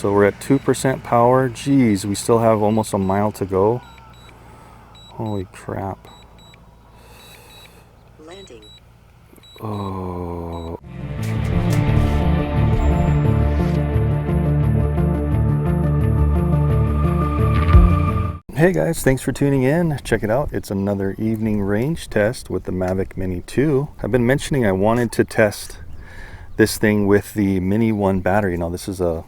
So we're at 2% power. Geez, we still have almost a mile to go. Holy crap. Landing. Oh. Hey guys, thanks for tuning in. Check it out. It's another evening range test with the Mavic Mini 2. I've been mentioning I wanted to test this thing with the Mini 1 battery. Now this is a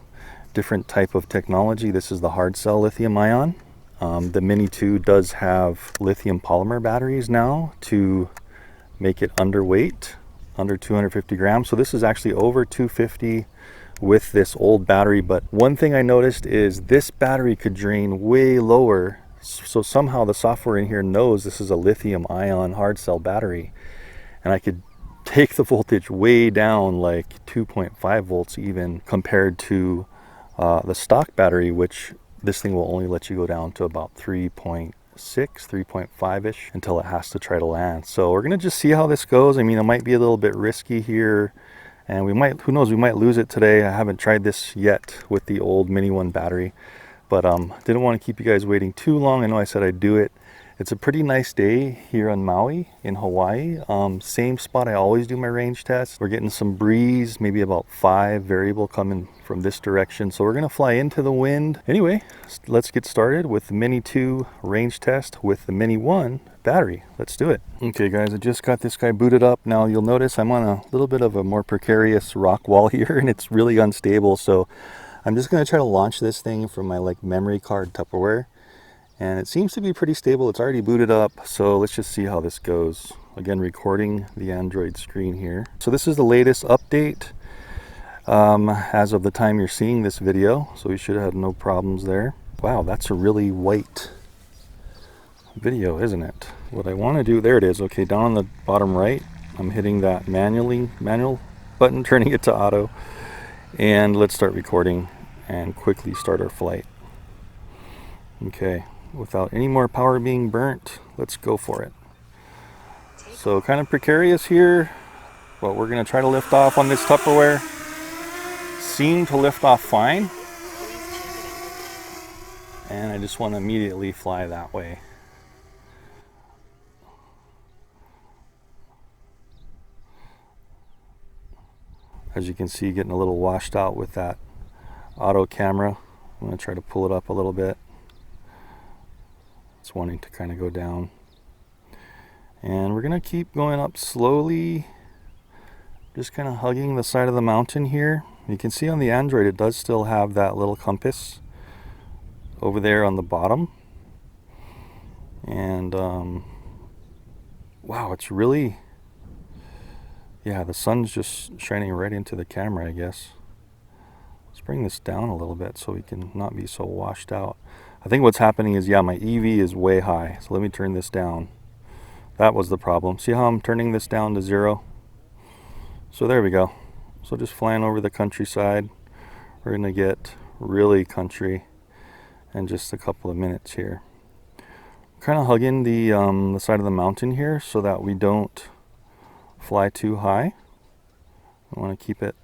different type of technology. This is the hard cell lithium ion. The Mini 2 does have lithium polymer batteries now to make it underweight, under 250 grams. So this is actually over 250 with this old battery. But one thing I noticed is this battery could drain way lower. So somehow the software in here knows this is a lithium ion hard cell battery, and I could take the voltage way down, like 2.5 volts even, compared to the stock battery, which this thing will only let you go down to about 3.6, 3.5-ish until it has to try to land. So we're gonna just see how this goes. I mean, it might be a little bit risky here, and we might, who knows, we might lose it today. I haven't tried this yet with the old Mini 1 battery, but didn't want to keep you guys waiting too long. I know I said I'd do it. It's a pretty nice day here on Maui in Hawaii. Same spot I always do my range test. We're getting some breeze, maybe about 5 variable coming from this direction. So we're gonna fly into the wind. Anyway, let's get started with the Mini 2 range test with the Mini 1 battery. Let's do it. Okay guys, I just got this guy booted up. Now you'll notice I'm on a little bit of a more precarious rock wall here, and it's really unstable. So I'm just gonna try to launch this thing from my memory card Tupperware. And it seems to be pretty stable. It's already booted up, so let's just see how this goes. Again, recording the Android screen here. So this is the latest update as of the time you're seeing this video, so we should have no problems there. Wow, that's a really white video, isn't it? What I want to do, there it is. Okay, down on the bottom right, I'm hitting that manual button, turning it to auto, and let's start recording and quickly start our flight. Okay. Without any more power being burnt, let's go for it. So kind of precarious here, but we're going to try to lift off on this Tupperware. Seemed to lift off fine, and I just want to immediately fly that way. As you can see, getting a little washed out with that auto camera. I'm going to try to pull it up a little bit. It's wanting to kind of go down, and we're gonna keep going up slowly, just kind of hugging the side of the mountain here. You can see on the Android it does still have that little compass over there on the bottom, and wow, it's really, yeah, the sun's just shining right into the camera, I guess. Let's bring this down a little bit so we can not be so washed out. I think what's happening is, yeah, my EV is way high. So let me turn this down. That was the problem. See how I'm turning this down to 0? So there we go. So just flying over the countryside. We're gonna get really country in just a couple of minutes here. Kind of hugging the side of the mountain here so that we don't fly too high. I want to keep it,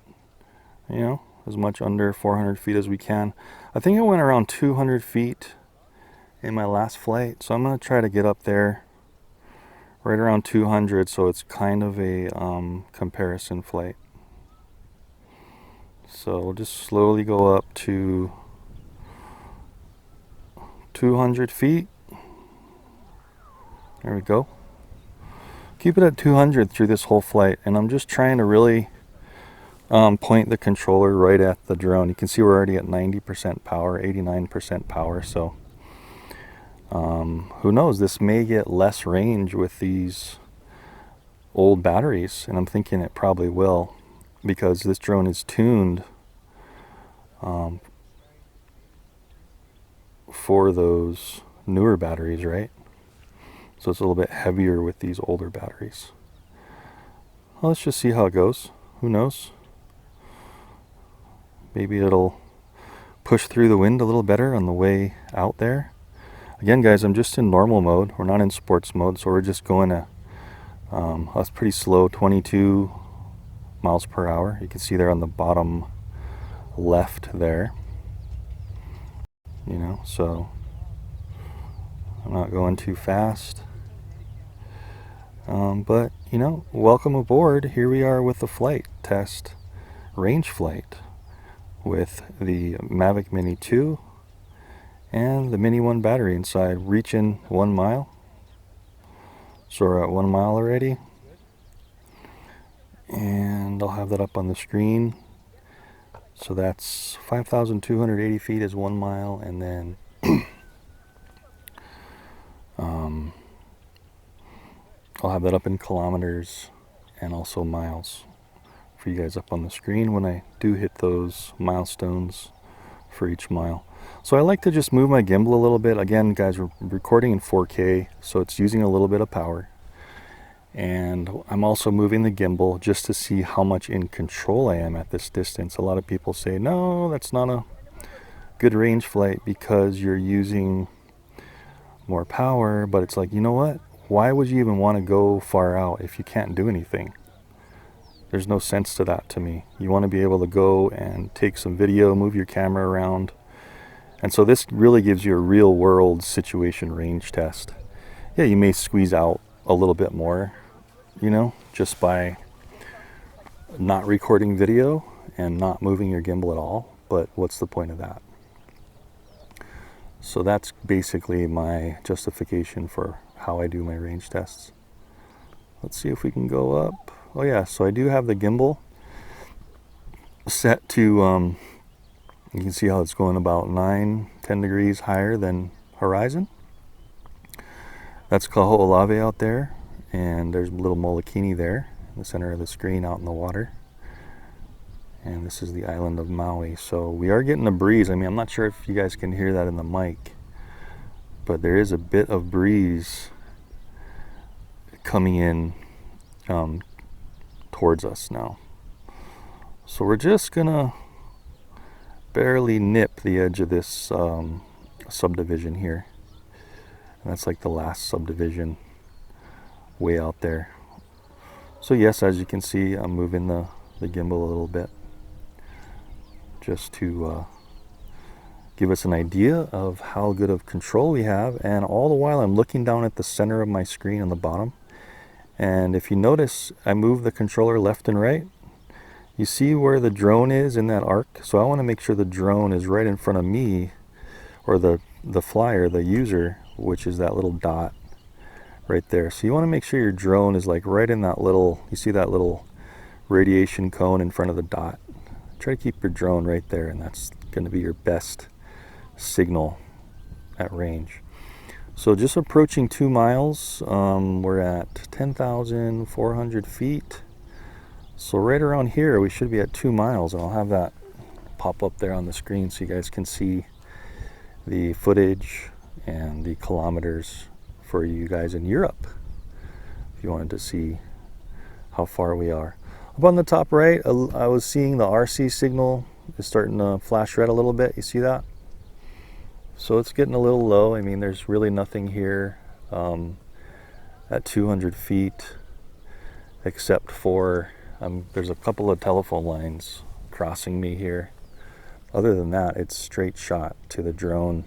you know, as much under 400 feet as we can. I think I went around 200 feet in my last flight, so I'm going to try to get up there right around 200, so it's kind of a comparison flight. So we'll just slowly go up to 200 feet. There we go. Keep it at 200 through this whole flight, and I'm just trying to really point the controller right at the drone. You can see we're already at 90% power, 89% power. So who knows, this may get less range with these old batteries, and I'm thinking it probably will, because this drone is tuned for those newer batteries, right? So it's a little bit heavier with these older batteries. Well, let's just see how it goes. Who knows? Maybe it'll push through the wind a little better on the way out there. Again, guys, I'm just in normal mode. We're not in sports mode, so we're just going to, that's pretty slow, 22 miles per hour. You can see there on the bottom left there. you know, so I'm not going too fast. But, you know, welcome aboard. Here we are with the flight test, range flight, with the Mavic Mini 2 and the Mini 1 battery inside, reaching 1 mile. So we're at 1 mile already. And I'll have that up on the screen. So that's 5,280 feet is 1 mile, and then I'll have that up in kilometers and also miles for you guys up on the screen when I do hit those milestones for each mile. So I like to just move my gimbal a little bit. Again, guys, we're recording in 4K, so it's using a little bit of power. And I'm also moving the gimbal just to see how much in control I am at this distance. A lot of people say, no, that's not a good range flight because you're using more power. But it's like, you know what? Why would you even want to go far out if you can't do anything? There's no sense to that to me. You want to be able to go and take some video, move your camera around. And so this really gives you a real world situation range test. Yeah, you may squeeze out a little bit more, you know, just by not recording video and not moving your gimbal at all. But what's the point of that? So that's basically my justification for how I do my range tests. Let's see if we can go up. Oh yeah, so I do have the gimbal set to, you can see how it's going about 9-10 degrees higher than horizon. That's Aloha out there, and there's a little Molokini there in the center of the screen out in the water. And this is the island of Maui. So we are getting a breeze. I mean, I'm not sure if you guys can hear that in the mic, but there is a bit of breeze coming in towards us now. So we're just gonna barely nip the edge of this subdivision here. And that's like the last subdivision way out there. So yes, as you can see, I'm moving the gimbal a little bit just to give us an idea of how good of control we have. And all the while I'm looking down at the center of my screen on the bottom. And if you notice, I move the controller left and right. You see where the drone is in that arc? So I want to make sure the drone is right in front of me, or the flyer, the user, which is that little dot right there. So you want to make sure your drone is like right in that little, you see that little radiation cone in front of the dot. Try to keep your drone right there, and that's going to be your best signal at range. So just approaching 2 miles, we're at 10,400 feet. So right around here, we should be at 2 miles, and I'll have that pop up there on the screen so you guys can see the footage and the kilometers for you guys in Europe, if you wanted to see how far we are. Up on the top right, I was seeing the RC signal is starting to flash red a little bit. You see that? So it's getting a little low. I mean, there's really nothing here at 200 feet except for there's a couple of telephone lines crossing me here. Other than that, it's straight shot to the drone.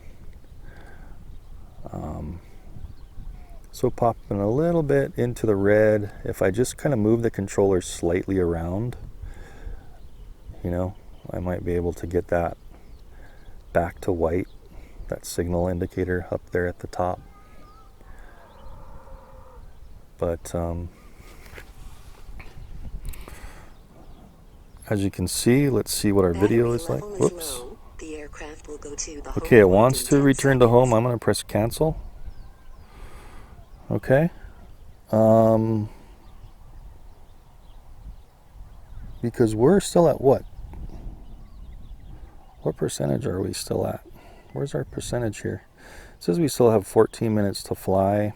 So popping a little bit into the red. If I just kind of move the controller slightly around, you know, I might be able to get that back to white, that signal indicator up there at the top. But as you can see, let's see what our video is like. Whoops. Okay, it wants to return to home. I'm going to press cancel. Okay. Because we're still at what? What percentage are we still at? Where's our percentage here? It says we still have 14 minutes to fly.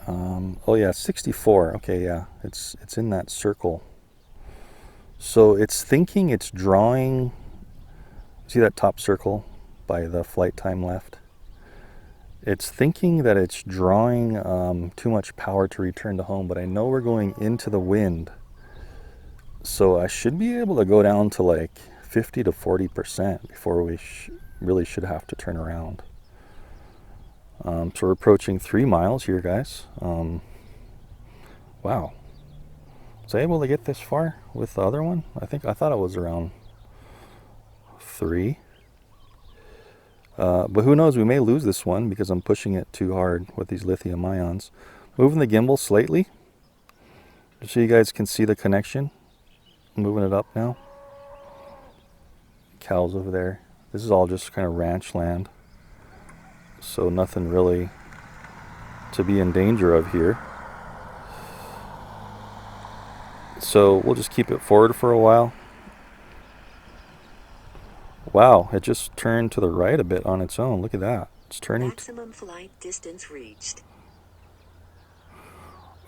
Oh yeah, 64. Okay, yeah, it's in that circle. So it's thinking it's drawing. See that top circle by the flight time left? It's thinking that it's drawing too much power to return to home, but I know we're going into the wind. So I should be able to go down to like 50 to 40% before we really should have to turn around. So we're approaching 3 miles here, guys. Wow. Was I able to get this far with the other one? I thought it was around 3. But who knows, we may lose this one because I'm pushing it too hard with these lithium ions. Moving the gimbal slightly, just so you guys can see the connection. I'm moving it up now. Cows over there. This is all just kind of ranch land, so nothing really to be in danger of here. So we'll just keep it forward for a while. Wow, it just turned to the right a bit on its own. Look at that. It's turning. Maximum flight distance reached.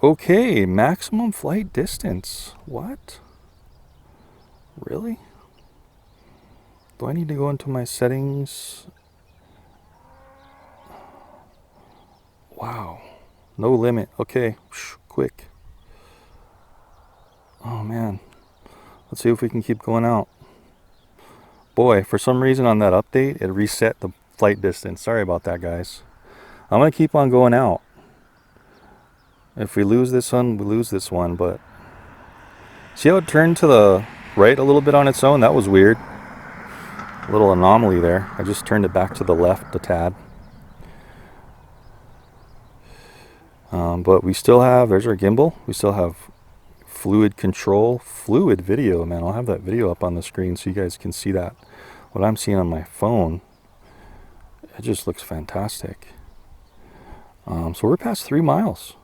Okay, maximum flight distance. What? Really? Do I need to go into my settings? Wow. No limit. Okay, quick. Oh man. Let's see if we can keep going out. Boy, for some reason on that update, it reset the flight distance. Sorry about that, guys. I'm going to keep on going out. If we lose this one, we lose this one, but see how it turned to the right a little bit on its own? That was weird. A little anomaly there. I just turned it back to the left a tad. But we still have, there's our gimbal. We still have fluid control, fluid video, man. I'll have that video up on the screen so you guys can see that. What I'm seeing on my phone, it just looks fantastic. So we're past 3 miles.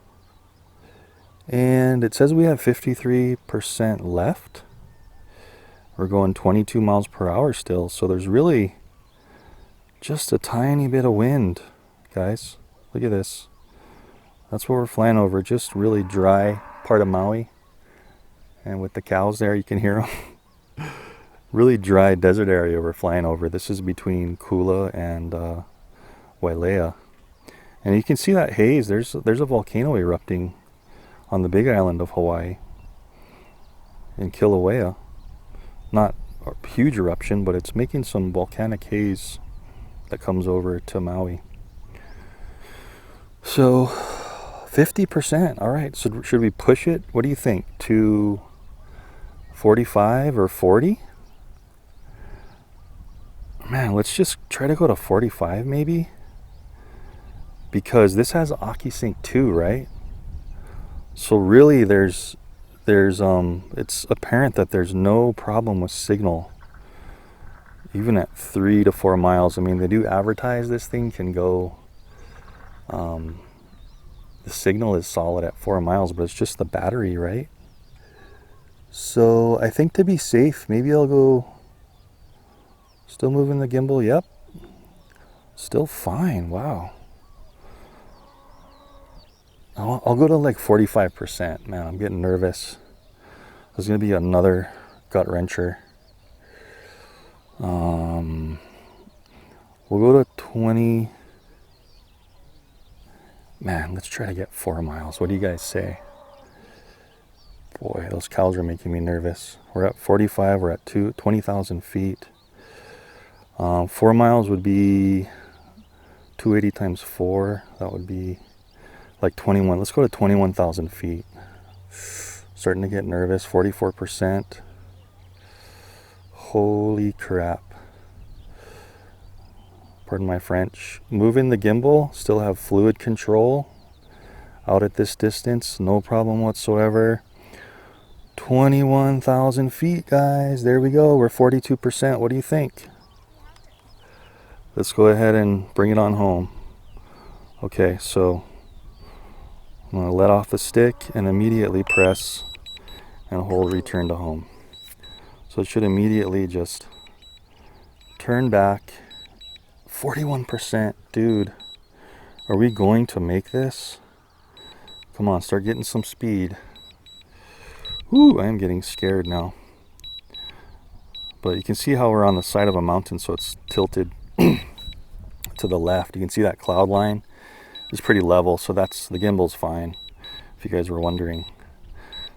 And it says we have 53% left. We're going 22 miles per hour still. So there's really just a tiny bit of wind, guys. Look at this. That's what we're flying over. Just really dry part of Maui. And with the cows there, you can hear them. Really dry desert area we're flying over. This is between Kula and Wailea. And you can see that haze. There's a volcano erupting on the big island of Hawaii in Kilauea. Not a huge eruption, but it's making some volcanic haze that comes over to Maui. So 50%. All right. So should we push it? What do you think? To 45 or 40? Man, let's just try to go to 45 maybe. Because this has AkiSync 2, right? So really it's apparent that there's no problem with signal even at 3 to 4 miles. I mean, they do advertise this thing can go, the signal is solid at 4 miles, but it's just the battery, right? So I think to be safe, maybe I'll go, still moving the gimbal. Yep, still fine. Wow. I'll go to like 45%. Man, I'm getting nervous. There's going to be another gut wrencher. We'll go to 20. Man, let's try to get 4 miles. What do you guys say? Boy, those cows are making me nervous. We're at 45. We're at 20,000 feet. 4 miles would be 280 times 4. That would be like 21. Let's go to 21,000 feet. Starting to get nervous. 44%. Holy crap. Pardon my French. Moving the gimbal. Still have fluid control. Out at this distance. No problem whatsoever. 21,000 feet, guys. There we go. We're 42%. What do you think? Let's go ahead and bring it on home. Okay, so I'm going to let off the stick and immediately press and hold return to home. So it should immediately just turn back. 41%. Dude, are we going to make this? Come on, start getting some speed. Ooh, I am getting scared now. But you can see how we're on the side of a mountain, so it's tilted to the left. You can see that cloud line is pretty level, so that's, the gimbal's fine, if you guys were wondering.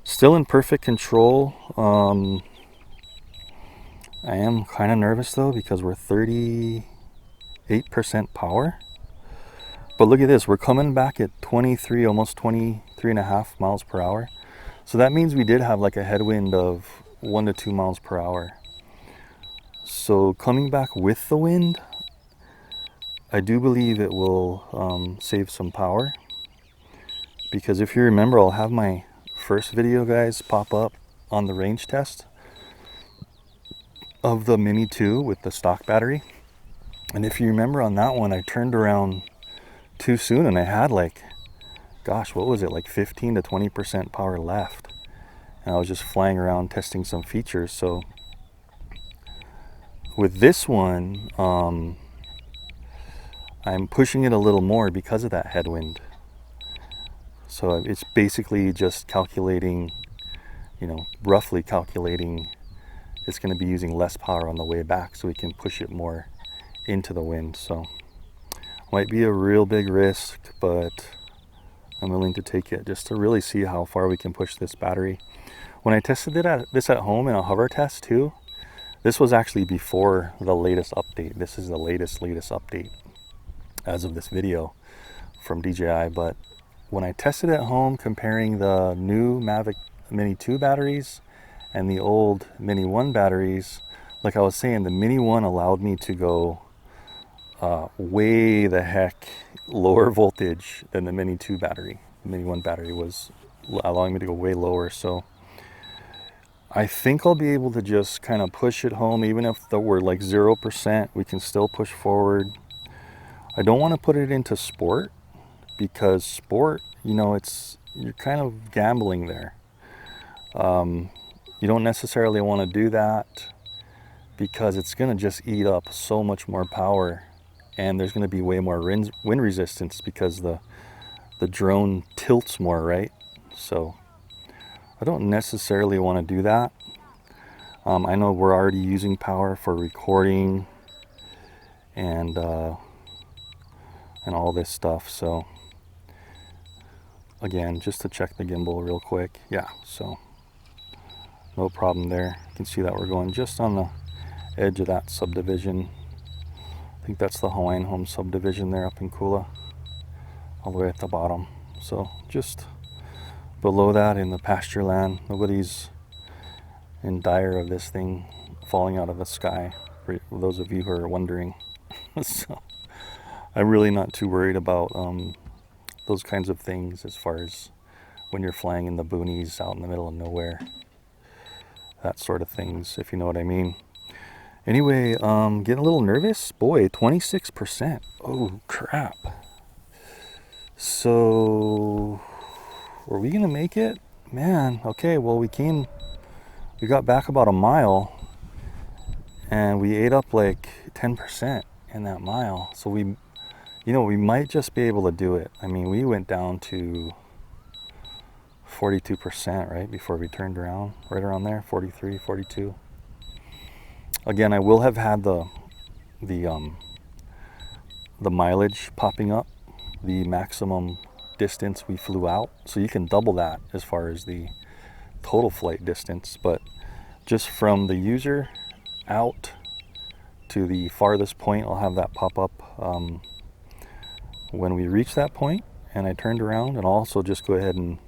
Still in perfect control. I am kind of nervous though because we're 38% power. But look at this, we're coming back at 23, almost 23 and a half miles per hour. So that means we did have like a headwind of 1 to 2 miles per hour. So coming back with the wind, I do believe it will save some power. Because if you remember, I'll have my first video, guys, pop up on the range test of the Mini 2 with the stock battery. And if you remember on that one, I turned around too soon and I had like, gosh, what was it, like 15 to 20% power left. And I was just flying around testing some features. So with this one, I'm pushing it a little more because of that headwind. So it's basically just calculating, roughly calculating it's going to be using less power on the way back so we can push it more into the wind. So might be a real big risk, but I'm willing to take it just to really see how far we can push this battery. When I tested this at home in a hover test too, this was actually before the latest update. This is the latest update as of this video from DJI. But when I tested at home comparing the new Mavic Mini 2 batteries and the old Mini 1 batteries, like I was saying, the Mini 1 allowed me to go way the heck lower voltage than the Mini 2 battery. The Mini 1 battery was allowing me to go way lower. So I think I'll be able to just kind of push it home. Even if we're like 0%, we can still push forward. I don't want to put it into sport because sport, you're kind of gambling there. You don't necessarily want to do that because it's going to just eat up so much more power, and there's going to be way more wind resistance because the drone tilts more, right? So I don't necessarily want to do that. I know we're already using power for recording and all this stuff. So again, just to check the gimbal real quick. Yeah, so no problem there. You can see that we're going just on the edge of that subdivision. I think that's the Hawaiian Home subdivision there up in Kula, all the way at the bottom. So just below that in the pasture land. Nobody's in dire of this thing falling out of the sky, for those of you who are wondering. So I'm really not too worried about those kinds of things as far as when you're flying in the boonies out in the middle of nowhere. That sort of things, if you know what I mean. Anyway, getting a little nervous. Boy, 26%. Oh, crap. So, are we gonna make it? Man, okay, well, we got back about a mile, and we ate up like 10% in that mile. So we might just be able to do it. I mean, we went down to 42%, right, before we turned around, right around there, 43, 42. Again, I will have had the mileage popping up, the maximum distance we flew out, so you can double that as far as the total flight distance. But just from the user out to the farthest point, I'll have that pop up when we reach that point and I turned around, and I'll also just go ahead and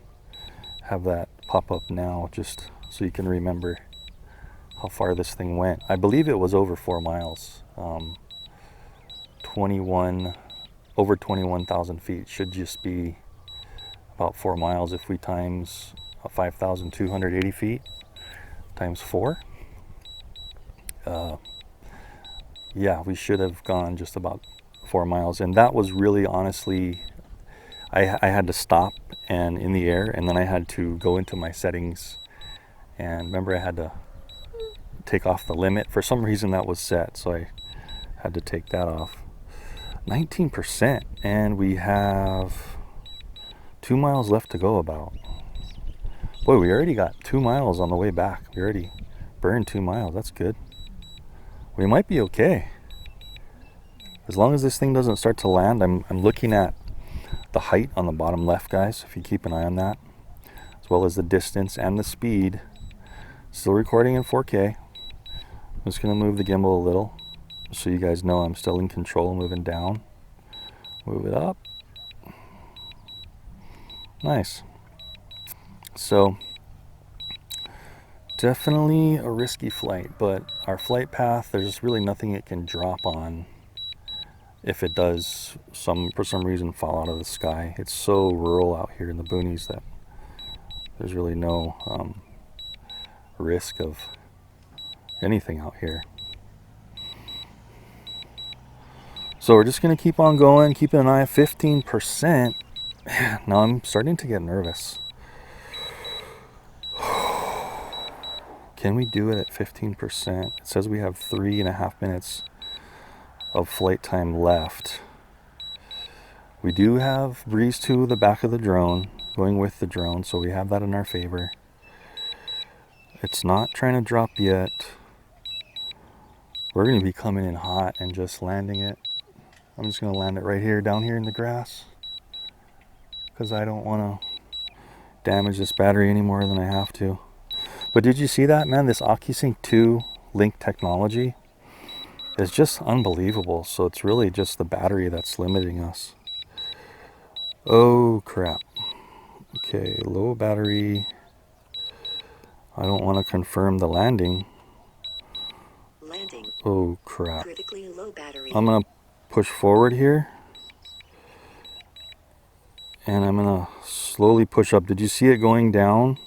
have that pop up now just so you can remember how far this thing went. I believe it was over 4 miles, over 21,000 feet. Should just be about 4 miles if we times 5,280 feet times 4. Yeah, we should have gone just about 4 miles, and that was really honestly, I had to stop and in the air, and then I had to go into my settings, and remember I had to take off the limit. For some reason that was set, so I had to take that off. 19%, and we have 2 miles left to go about. Boy, we already got 2 miles on the way back. We already burned 2 miles. That's good. We might be okay. As long as this thing doesn't start to land. I'm looking at the height on the bottom left, guys, if you keep an eye on that, as well as the distance and the speed. Still recording in 4K. I'm just going to move the gimbal a little so you guys know I'm still in control. Moving down, move it up. Nice. So definitely a risky flight, but our flight path, there's really nothing it can drop on if it does for some reason fall out of the sky. It's so rural out here in the boonies that there's really no risk of anything out here. So we're just going to keep on going, keeping an eye at 15%. Now I'm starting to get nervous. Can we do it at 15%? It says we have 3.5 minutes of flight time left. We do have breeze to the back of the drone, going with the drone, so we have that in our favor. It's not trying to drop yet. We're going to be coming in hot and just landing it. I'm just going to land it right here, down here in the grass, because I don't want to damage this battery any more than I have to. But did you see that, man? This OcuSync 2 link technology is just unbelievable. So it's really just the battery that's limiting us. Oh crap. Okay, low battery. I don't want to confirm the landing. Landing. Oh crap. Critically low battery. I'm gonna push forward here, and I'm gonna slowly push up. Did you see it going down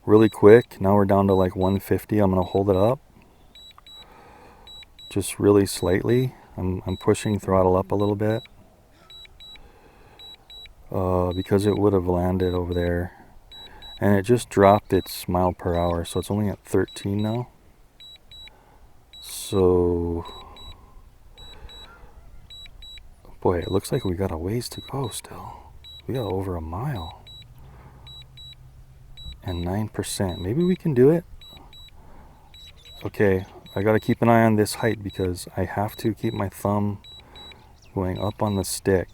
really quick? Now we're down to like 150. I'm gonna hold it up just really slightly. I'm pushing throttle up a little bit because it would have landed over there, and it just dropped its mile per hour, so it's only at 13 now. So boy, it looks like we got a ways to go still. We got over a mile and 9%. Maybe we can do it. Okay, I gotta keep an eye on this height because I have to keep my thumb going up on the stick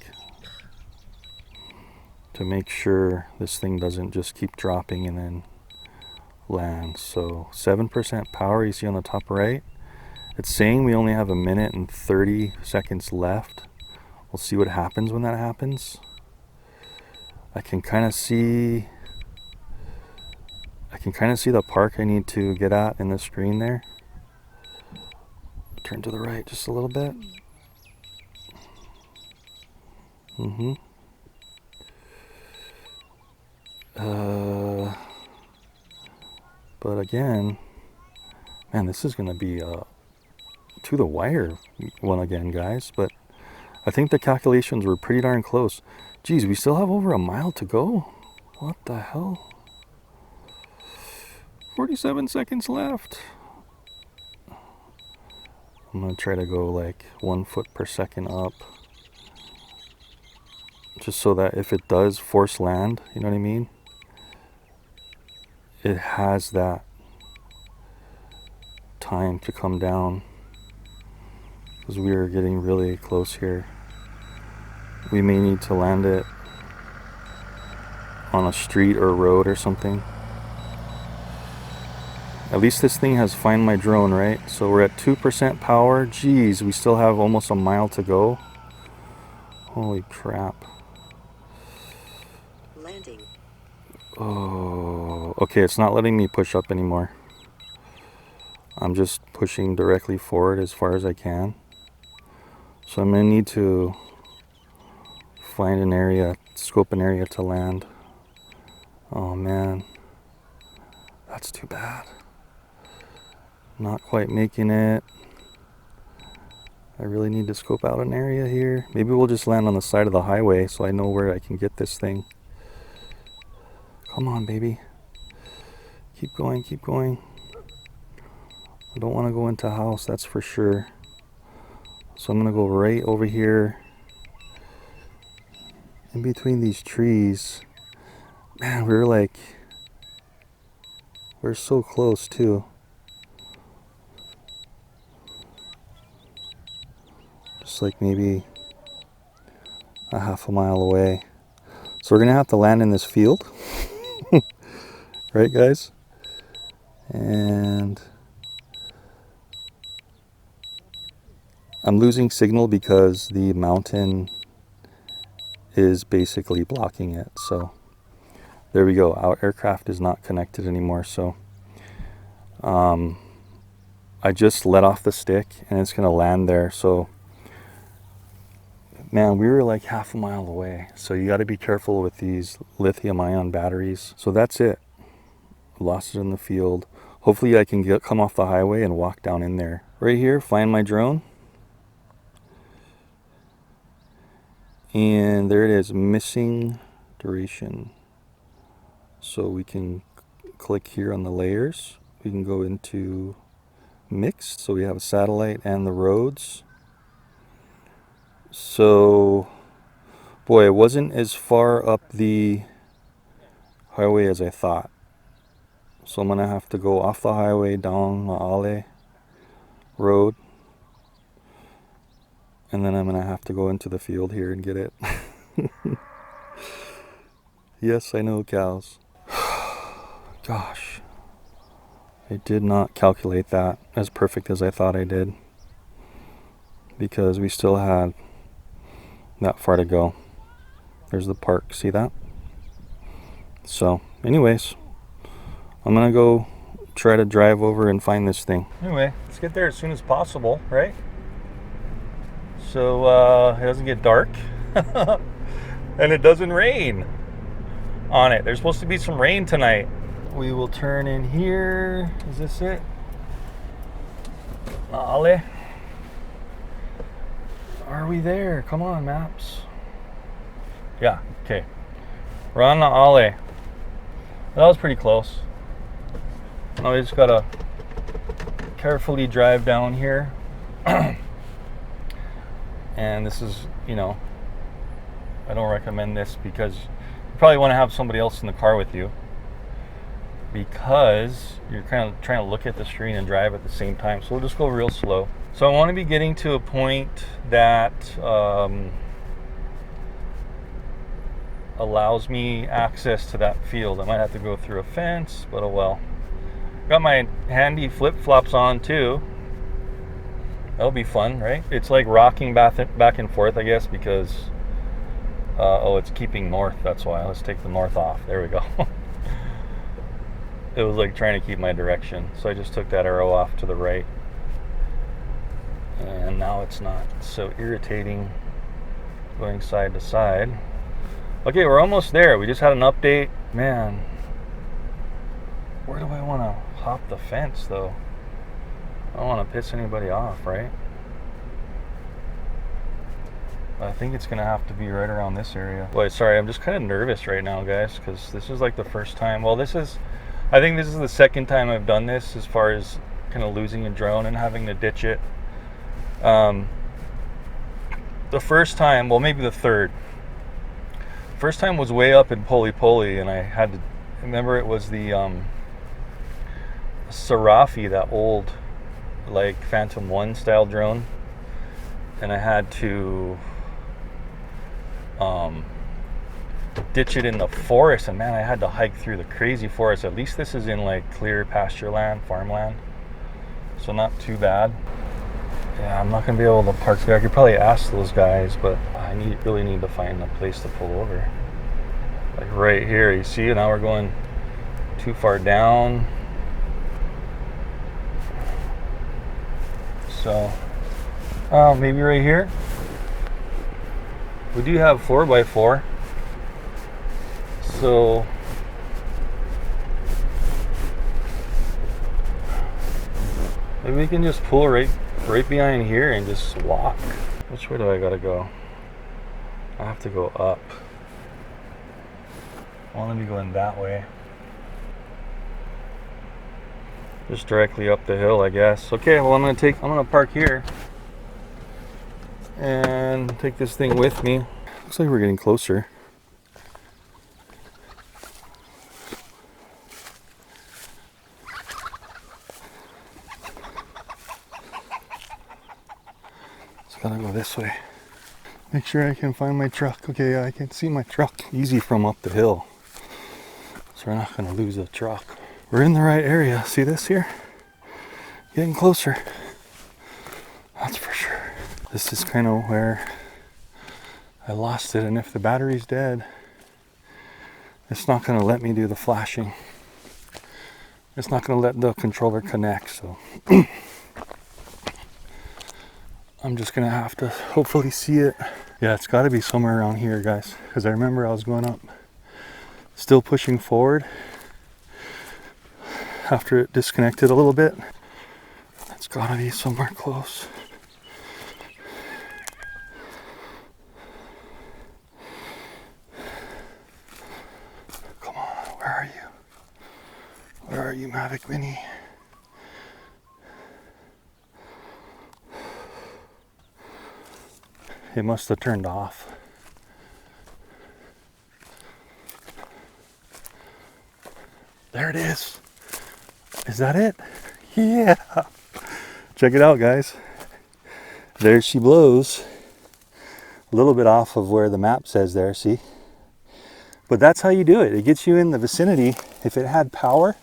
to make sure this thing doesn't just keep dropping and then land. So 7% power, you see on the top right. It's saying we only have 1 minute and 30 seconds left. We'll see what happens when that happens. I can kind of see the park I need to get at in the screen there. Turn to the right just a little bit. But again, man, this is gonna be to the wire one again, guys. But I think the calculations were pretty darn close. Geez, we still have over a mile to go. What the hell? 47 seconds left. I'm gonna try to go like 1 foot per second up, just so that if it does force land, you know what I mean, it has that time to come down, because we are getting really close here. We may need to land it on a street or road or something. At least this thing has Find My Drone, right? So we're at 2% power. Geez, we still have almost a mile to go. Holy crap. Landing. Oh, okay, it's not letting me push up anymore. I'm just pushing directly forward as far as I can. So I'm gonna need to find an area, scope an area to land. Oh man, that's too bad. Not quite making it. I really need to scope out an area here. Maybe we'll just land on the side of the highway so I know where I can get this thing. Come on, baby. Keep going, keep going. I don't want to go into a house, that's for sure. So I'm going to go right over here in between these trees. Man, we're so close too. Just like maybe a half a mile away. So we're going to have to land in this field. Right, guys? And I'm losing signal because the mountain is basically blocking it. So there we go. Our aircraft is not connected anymore. So I just let off the stick and it's going to land there. So man, we were like half a mile away. So you got to be careful with these lithium ion batteries. So that's it. Lost it in the field. Hopefully I can come off the highway and walk down in there. Right here, find my drone. And there it is, missing duration. So we can click here on the layers. We can go into mixed. So we have a satellite and the roads. So, boy, it wasn't as far up the highway as I thought. So I'm gonna have to go off the highway down Maale Road. And then I'm gonna have to go into the field here and get it. Yes, I know, cows. Gosh. I did not calculate that as perfect as I thought I did. Because we still had that far to go. There's the park, see that? So, anyways, I'm gonna go try to drive over and find this thing. Anyway, let's get there as soon as possible, right? So it doesn't get dark and it doesn't rain on it. There's supposed to be some rain tonight. We will turn in here. Is this it? Ale. Are we there? Come on, maps. Yeah, okay. We're on the Ale. That was pretty close. Now we just gotta carefully drive down here. And this is, you know, I don't recommend this because you probably want to have somebody else in the car with you, because you're kind of trying to look at the screen and drive at the same time. So we'll just go real slow. So I want to be getting to a point that allows me access to that field. I might have to go through a fence, but oh well. Got my handy flip-flops on too. That'll be fun, right? It's like rocking back and forth, I guess, because oh, it's keeping north. That's why. Let's take the north off. There we go. It was like trying to keep my direction. So I just took that arrow off to the right. And now it's not so irritating going side to side. Okay, we're almost there. We just had an update. Man, where do I want to hop the fence, though? I don't want to piss anybody off, right? I think it's going to have to be right around this area. Boy, sorry, I'm just kind of nervous right now, guys, because this is like the first time. Well, I think this is the second time I've done this as far as kind of losing a drone and having to ditch it. The first time, well, maybe the third. First time was way up in Poli Poli, and I had to remember it was the Serafi, that old like Phantom 1 style drone, and I had to ditch it in the forest, and man, I had to hike through the crazy forest. At least this is in like clear pasture land, farmland, so not too bad. Yeah, I'm not gonna be able to park there. I could probably ask those guys, but I really need to find a place to pull over. Like right here, you see, now we're going too far down. So, maybe right here. We do have 4x4. So, maybe we can just pull right behind here and just walk. Which way do I gotta go? I have to go up. I want to be going that way. Just directly up the hill, I guess. Okay, well, I'm gonna park here and take this thing with me. Looks like we're getting closer. Just gotta go this way. Make sure I can find my truck. Okay, I can see my truck easy from up the hill. So we're not gonna lose the truck. We're in the right area. See this here? Getting closer. That's for sure. This is kind of where I lost it, and if the battery's dead, it's not going to let me do the flashing. It's not going to let the controller connect, so I'm just going to have to hopefully see it. Yeah, it's got to be somewhere around here, guys, because I remember I was going up, still pushing forward after it disconnected a little bit. It's got to be somewhere close. Come on, where are you? Where are you, Mavic Mini? It must have turned off. There it is. Is that it? Yeah. Check it out, guys. There she blows. A little bit off of where the map says there, see? But that's how you do it. It gets you in the vicinity. If it had power,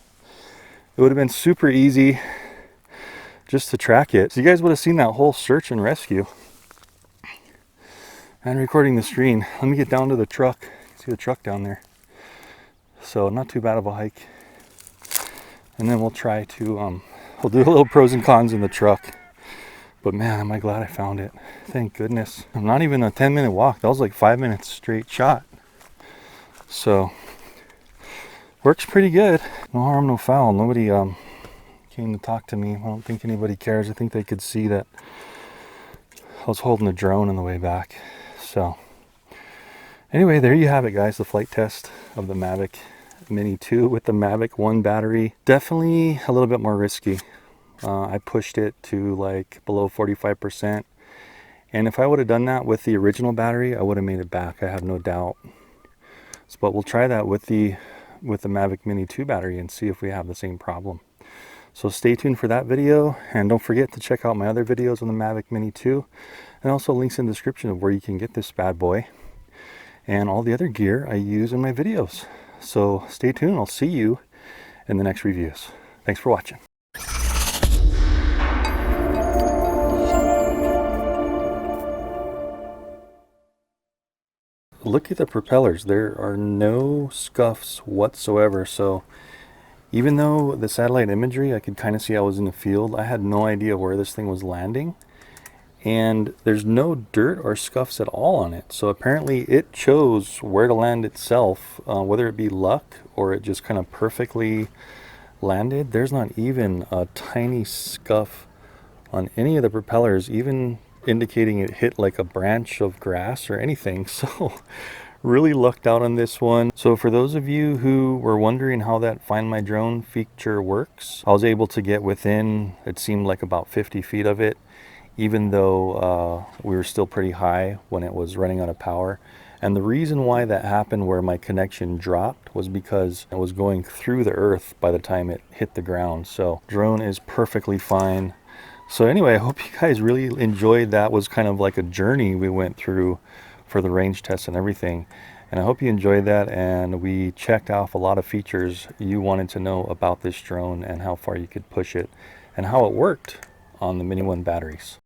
it would have been super easy just to track it. So you guys would have seen that whole search and rescue. And recording the screen. Let me get down to the truck. See the truck down there. So not too bad of a hike. And then we'll try to, we'll do a little pros and cons in the truck. But man, am I glad I found it. Thank goodness. I'm not even a 10-minute walk. That was like 5 minutes straight shot. So, works pretty good. No harm, no foul. Nobody came to talk to me. I don't think anybody cares. I think they could see that I was holding the drone on the way back. So, anyway, there you have it, guys. The flight test of the Mavic Mini 2 with the Mavic 1 battery. Definitely a little bit more risky. I pushed it to like below 45%. And if I would have done that with the original battery, I would have made it back. I have no doubt. But we'll try that with the Mavic Mini 2 battery and see if we have the same problem. So stay tuned for that video, and don't forget to check out my other videos on the Mavic Mini 2, and also links in the description of where you can get this bad boy and all the other gear I use in my videos. So stay tuned. I'll see you in the next reviews. Thanks for watching. Look at the propellers. There are no scuffs whatsoever. So even though the satellite imagery, I could kind of see I was in the field, I had no idea where this thing was landing. And there's no dirt or scuffs at all on it. So apparently it chose where to land itself, whether it be luck or it just kind of perfectly landed. There's not even a tiny scuff on any of the propellers, even indicating it hit like a branch of grass or anything. So really lucked out on this one. So for those of you who were wondering how that Find My Drone feature works, I was able to get within, it seemed like about 50 feet of it, even though we were still pretty high when it was running out of power. And the reason why that happened where my connection dropped was because it was going through the earth by the time it hit the ground. So drone is perfectly fine. So anyway, I hope you guys really enjoyed that. Was kind of like a journey we went through for the range test and everything. And I hope you enjoyed that, and we checked off a lot of features you wanted to know about this drone and how far you could push it and how it worked on the Mini 1 batteries.